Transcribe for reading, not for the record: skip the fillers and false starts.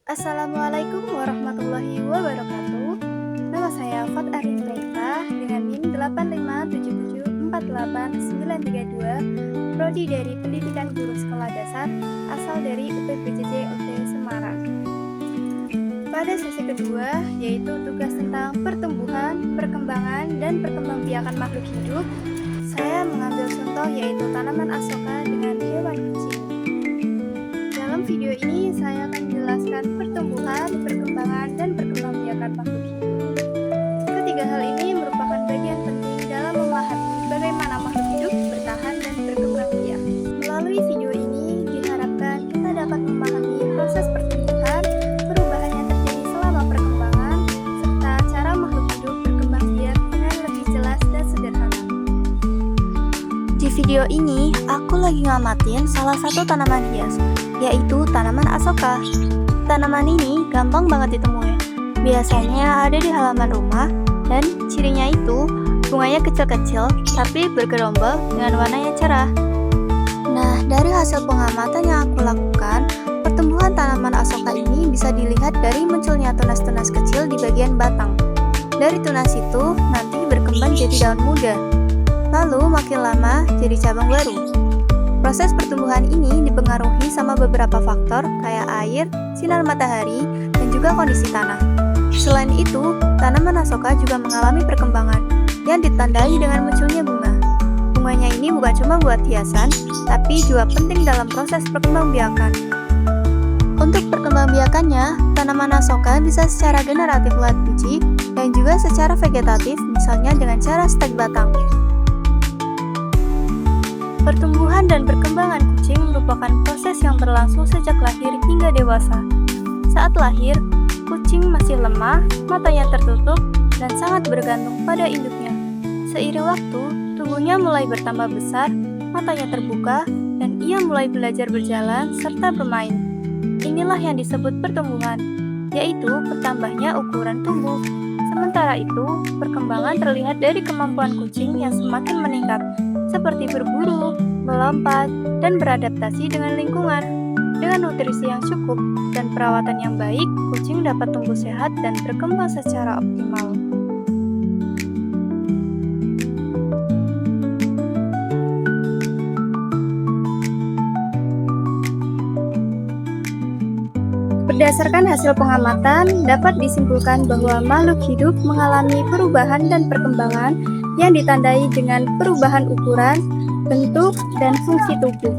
Assalamualaikum warahmatullahi wabarakatuh. Nama saya Fat Arin Taita dengan NIM 857748932, prodi dari Pendidikan Guru Sekolah Dasar, asal dari UPPJJ UT Semarang. Pada sesi kedua, yaitu tugas tentang pertumbuhan, perkembangan, dan perkembangbiakan makhluk hidup, saya mengambil contoh yaitu tanaman asoka dengan hewan kucing. Dalam video ini saya akan menjelaskan pertumbuhan, perkembangan, dan perkembangbiakan makhluk hidup. Ketiga hal ini merupakan bagian penting dalam memahami bagaimana makhluk hidup bertahan dan berkembang biak. Melalui video ini diharapkan kita dapat memahami proses pertumbuhan, perubahan yang terjadi selama perkembangan, serta cara makhluk hidup berkembang biak dengan lebih jelas dan sederhana. Di video ini, aku lagi ngamatin salah satu tanaman hias, yaitu tanaman asoka. Tanaman ini gampang banget ditemui. Biasanya ada di halaman rumah dan cirinya itu bunganya kecil-kecil tapi bergerombol dengan warna yang cerah. Nah, dari hasil pengamatan yang aku lakukan, pertumbuhan tanaman asoka ini bisa dilihat dari munculnya tunas-tunas kecil di bagian batang. Dari tunas itu nanti berkembang jadi daun muda, lalu makin lama jadi cabang baru. Proses pertumbuhan ini dipengaruhi sama beberapa faktor kayak air, sinar matahari, dan juga kondisi tanah. Selain itu, tanaman asoka juga mengalami perkembangan yang ditandai dengan munculnya bunga. Bunganya ini bukan cuma buat hiasan, tapi juga penting dalam proses perkembangbiakan. Untuk perkembangbiakannya, tanaman asoka bisa secara generatif lewat biji dan juga secara vegetatif, misalnya dengan cara stek batang. Pertumbuhan dan perkembangan kucing merupakan proses yang berlangsung sejak lahir hingga dewasa. Saat lahir, kucing masih lemah, matanya tertutup, dan sangat bergantung pada induknya. Seiring waktu, tubuhnya mulai bertambah besar, matanya terbuka, dan ia mulai belajar berjalan serta bermain. Inilah yang disebut pertumbuhan, yaitu bertambahnya ukuran tubuh. Sementara itu, perkembangan terlihat dari kemampuan kucing yang semakin meningkat, seperti berburu, melompat, dan beradaptasi dengan lingkungan. Dengan nutrisi yang cukup dan perawatan yang baik, kucing dapat tumbuh sehat dan berkembang secara optimal. Berdasarkan hasil pengamatan, dapat disimpulkan bahwa makhluk hidup mengalami perubahan dan perkembangan yang ditandai dengan perubahan ukuran, bentuk, dan fungsi tubuh.